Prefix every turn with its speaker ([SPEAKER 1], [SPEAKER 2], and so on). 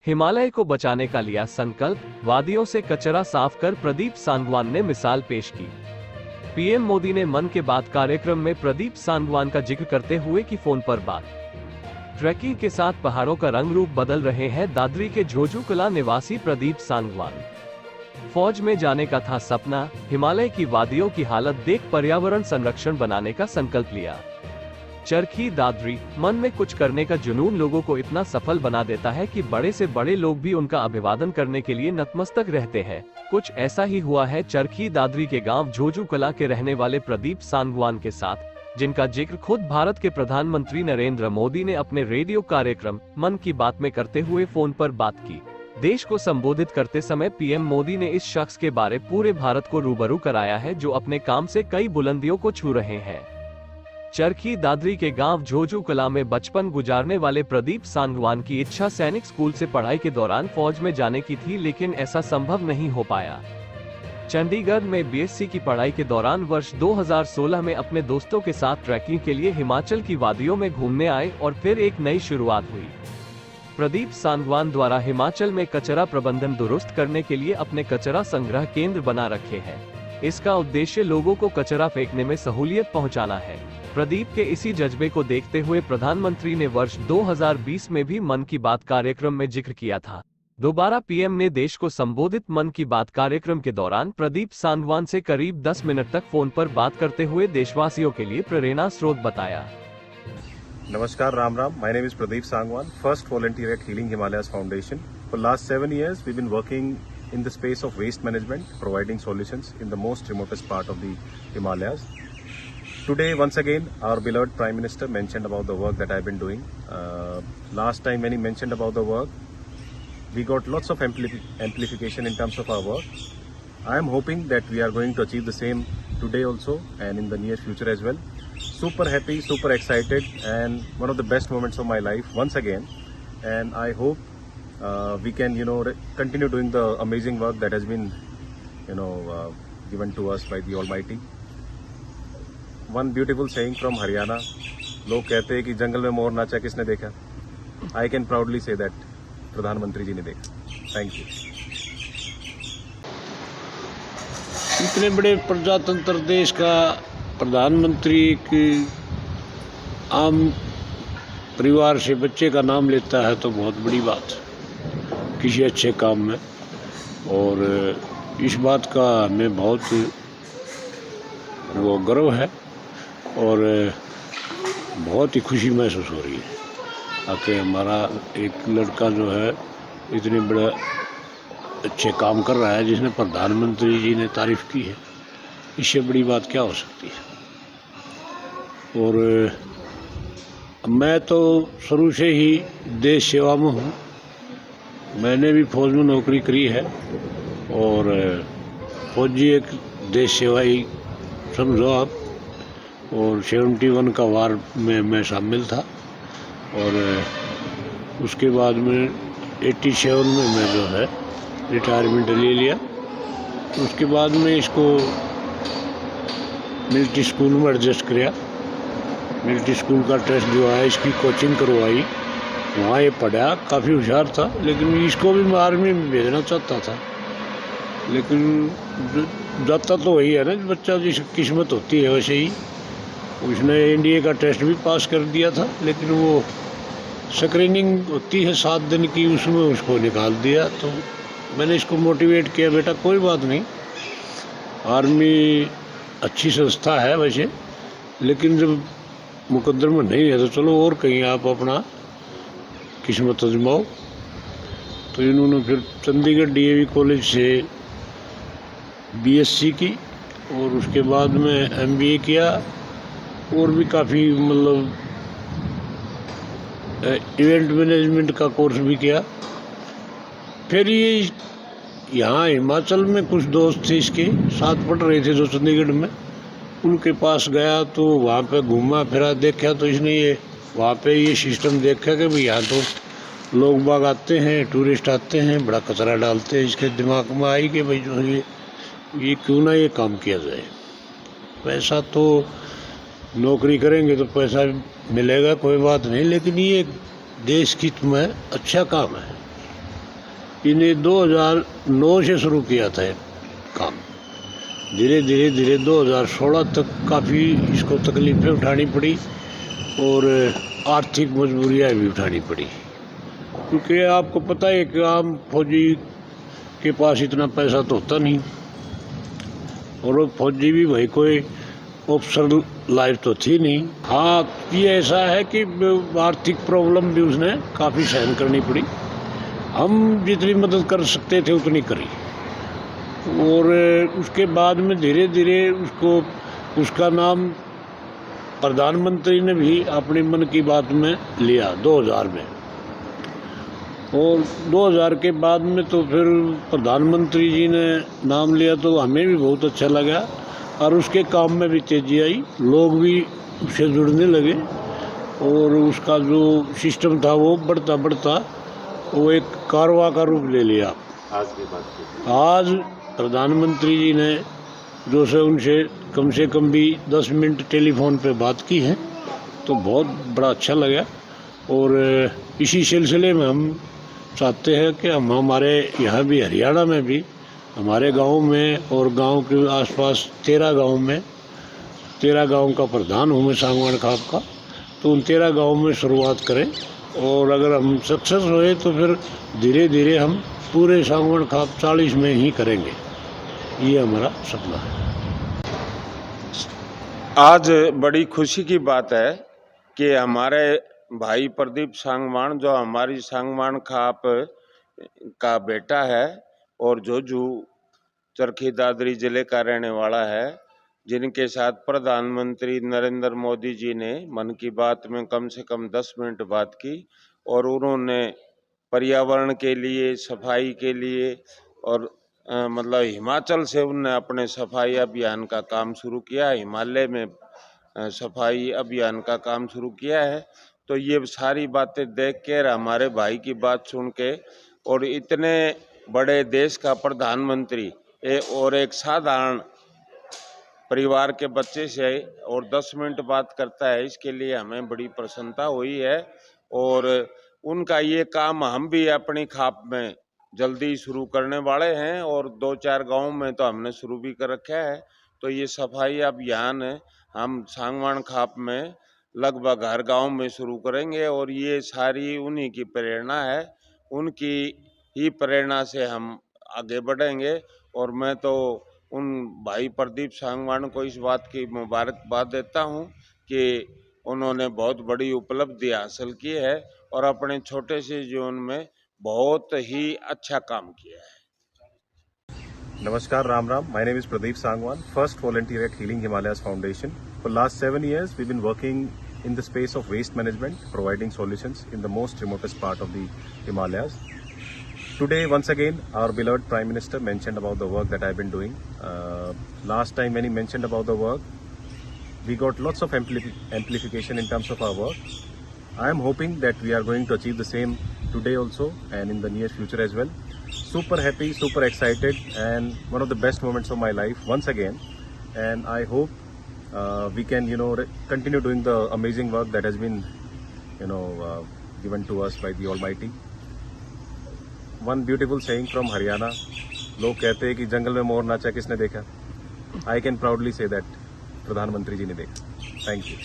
[SPEAKER 1] हिमालय को बचाने का लिया संकल्प, वादियों से कचरा साफ कर प्रदीप सांगवान ने मिसाल पेश की। पीएम मोदी ने मन की बात कार्यक्रम में प्रदीप सांगवान का जिक्र करते हुए की फोन पर बात। ट्रैकिंग के साथ पहाड़ों का रंग रूप बदल रहे हैं दादरी के झोझूकला निवासी प्रदीप सांगवान। फौज में जाने का था सपना, हिमालय की वादियों की हालत देख पर्यावरण संरक्षण बनाने का संकल्प लिया। चरखी दादरी, मन में कुछ करने का जुनून लोगों को इतना सफल बना देता है कि बड़े से बड़े लोग भी उनका अभिवादन करने के लिए नतमस्तक रहते हैं। कुछ ऐसा ही हुआ है चरखी दादरी के गांव झोझूकला के रहने वाले प्रदीप सांगवान के साथ, जिनका जिक्र खुद भारत के प्रधानमंत्री नरेंद्र मोदी ने अपने रेडियो कार्यक्रम मन की बात में करते हुए फोन पर बात की। देश को संबोधित करते समय पीएम मोदी ने इस शख्स के बारे पूरे भारत को रूबरू कराया है जो अपने काम से कई बुलंदियों को छू रहे हैं। चरखी दादरी के गांव झोझूकला में बचपन गुजारने वाले प्रदीप सांगवान की इच्छा सैनिक स्कूल से पढ़ाई के दौरान फौज में जाने की थी, लेकिन ऐसा संभव नहीं हो पाया। चंडीगढ़ में बीएससी की पढ़ाई के दौरान वर्ष 2016 में अपने दोस्तों के साथ ट्रैकिंग के लिए हिमाचल की वादियों में घूमने आए और फिर एक नई शुरुआत हुई। प्रदीप सांगवान द्वारा हिमाचल में कचरा प्रबंधन दुरुस्त करने के लिए अपने कचरा संग्रह केंद्र बना रखे हैं। इसका उद्देश्य लोगों को कचरा फेंकने में सहूलियत पहुंचाना है। प्रदीप के इसी जज्बे को देखते हुए प्रधानमंत्री ने वर्ष 2020 में भी मन की बात कार्यक्रम में जिक्र किया था। दोबारा पीएम ने देश को संबोधित मन की बात कार्यक्रम के दौरान प्रदीप सांगवान से करीब 10 मिनट तक फोन पर बात करते हुए देशवासियों के लिए प्रेरणा स्रोत बताया।
[SPEAKER 2] नमस्कार, Ram Ram. My name is Pradeep Sangwan, first volunteer at Healing Himalayas Foundation. For last 7 years, we've been working in the space of waste management, providing solutions in the most remotest part of the Himalayas. Today, once again, our beloved Prime Minister mentioned about the work that I've been doing. Last time when he mentioned about the work, we got lots of amplification in terms of our work. I am hoping that we are going to achieve the same today also and in the near future as well. Super happy, super excited, and one of the best moments of my life once again. And I hope we can, continue doing the amazing work that has been, given to us by the Almighty. One beautiful saying from Haryana. लोग कहते हैं कि जंगल में मोर नाचा किसने देखा? I can proudly say that प्रधानमंत्री जी ने देखा. Thank you.
[SPEAKER 3] इतने बड़े प्रजातंत्र देश का प्रधानमंत्री की आम परिवार से बच्चे का नाम लेता है तो बहुत बड़ी बात है किसी अच्छे काम में, और इस बात का हमें बहुत गर्व है और बहुत ही खुशी महसूस हो रही है आके हमारा एक लड़का जो है इतने बड़े अच्छे काम कर रहा है जिसने प्रधानमंत्री जी ने तारीफ की है। इससे बड़ी बात क्या हो सकती है। और मैं तो शुरू से ही देश सेवा में हूँ। मैंने भी फौज में नौकरी करी है और फौजी एक देश सेवा ही समझो आप। और 71 का वार में मैं शामिल था और उसके बाद में 87 में मैं जो है रिटायरमेंट ले लिया। उसके बाद में इसको मिलिट्री स्कूल में एडजस्ट किया। मिलिट्री स्कूल का टेस्ट जो है इसकी कोचिंग करवाई, वहाँ ये पढ़ा, काफ़ी होशियार था, लेकिन इसको भी मैं आर्मी में भेजना चाहता था। लेकिन जाता तो वही है ना, बच्चा जिसकी किस्मत होती है वैसे ही। उसने एनडीए का टेस्ट भी पास कर दिया था, लेकिन वो स्क्रीनिंग होती है 7 दिन की, उसमें उसको निकाल दिया। तो मैंने इसको मोटिवेट किया, बेटा कोई बात नहीं, आर्मी अच्छी संस्था है वैसे, लेकिन जब मुकद्दर में नहीं है तो चलो और कहीं आप अपना किस्मत आजमाओ। तो इन्होंने फिर चंडीगढ़ डीएवी कॉलेज से बीएससी की और उसके बाद में एमबीए किया और भी काफ़ी इवेंट मैनेजमेंट का कोर्स भी किया। फिर ये यहाँ हिमाचल में कुछ दोस्त थे इसके साथ पढ़ रहे थे जो चंडीगढ़ में, उनके पास गया तो वहाँ पे घूमा फिरा, देखा तो इसने ये वहाँ पे ये सिस्टम देखा कि भाई यहाँ तो लोग बाग आते हैं, टूरिस्ट आते हैं, बड़ा कचरा डालते हैं। इसके दिमाग में आई कि भाई जो ये क्यों ना ये काम किया जाए। पैसा तो नौकरी करेंगे तो पैसा मिलेगा, कोई बात नहीं, लेकिन ये देश हित में अच्छा काम है। इन्हें 2009 से शुरू किया था ये काम। धीरे धीरे 2016 तक काफ़ी इसको तकलीफ़ें उठानी पड़ी और आर्थिक मजबूरियाँ भी उठानी पड़ी, क्योंकि आपको पता है कि आम फौजी के पास इतना पैसा तो होता नहीं, और वो फौजी भी भाई कोई ऑफिसर लाइफ तो थी नहीं। हाँ, ये ऐसा है कि आर्थिक प्रॉब्लम भी उसने काफ़ी सहन करनी पड़ी। हम जितनी मदद कर सकते थे उतनी करी, और उसके बाद में धीरे धीरे उसका नाम प्रधानमंत्री ने भी अपने मन की बात में लिया 2000 में, और 2000 के बाद में तो फिर प्रधानमंत्री जी ने नाम लिया तो हमें भी बहुत अच्छा लगा, और उसके काम में भी तेजी आई, लोग भी उससे जुड़ने लगे, और उसका जो सिस्टम था वो बढ़ता बढ़ता वो एक कारवा का रूप ले लिया। आज प्रधानमंत्री जी ने जो से उनसे कम से कम भी 10 मिनट टेलीफोन पे बात की है, तो बहुत बड़ा अच्छा लगा। और इसी सिलसिले में हम चाहते हैं कि हम हमारे यहाँ भी हरियाणा में भी हमारे गांव में और गांव के आसपास 13 गांव का प्रधान हूँ मैं सांगवान खाप का, तो उन 13 गांव में शुरुआत करें, और अगर हम सक्सेस हुए तो फिर धीरे धीरे हम पूरे सांगवान खाप 40 में ही करेंगे। ये हमारा सपना है।
[SPEAKER 4] आज बड़ी खुशी की बात है कि हमारे भाई प्रदीप सांगवान, जो हमारी सांगवान खाप का बेटा है और जोजू चरखी दादरी जिले का रहने वाला है, जिनके साथ प्रधानमंत्री नरेंद्र मोदी जी ने मन की बात में कम से कम 10 मिनट बात की, और उन्होंने पर्यावरण के लिए, सफाई के लिए, और मतलब हिमाचल से उनने अपने सफाई अभियान का काम शुरू किया, हिमालय में सफाई अभियान का काम शुरू किया है। तो ये सारी बातें देख कर, हमारे भाई की बात सुन के, और इतने बड़े देश का प्रधानमंत्री और एक साधारण परिवार के बच्चे से और 10 मिनट बात करता है, इसके लिए हमें बड़ी प्रसन्नता हुई है। और उनका ये काम हम भी अपनी खाप में जल्दी शुरू करने वाले हैं, और 2-4 गांव में तो हमने शुरू भी कर रखा है। तो ये सफाई अभियान हम सांगवान खाप में लगभग हर गांव में शुरू करेंगे, और ये सारी उन्हीं की प्रेरणा है, उनकी ही प्रेरणा से हम आगे बढ़ेंगे। और मैं तो उन भाई प्रदीप सांगवान को इस बात की मुबारकबाद देता हूं कि उन्होंने बहुत बड़ी उपलब्धि हासिल की है और अपने छोटे से जीवन में बहुत ही अच्छा काम किया है।
[SPEAKER 2] Namaskar, Ram Ram. My name is Pradeep Sangwan, first volunteer at Healing Himalayas Foundation. For last 7 years, we've been working in the space of waste management, providing solutions in the most remotest part of the Himalayas. Today, once again, our beloved Prime Minister mentioned about the work that I've been doing. Last time when he mentioned about the work, we got lots of amplification in terms of our work. I am hoping that we are going to achieve the same today also and in the near future as well. Super happy, super excited, and one of the best moments of my life once again. And I hope we can, continue doing the amazing work that has been, given to us by the Almighty. One beautiful saying from Haryana. लोग कहते हैं कि जंगल में मोर नाचा किसने देखा? I can proudly say that प्रधानमंत्री जी ने देखा. Thank you.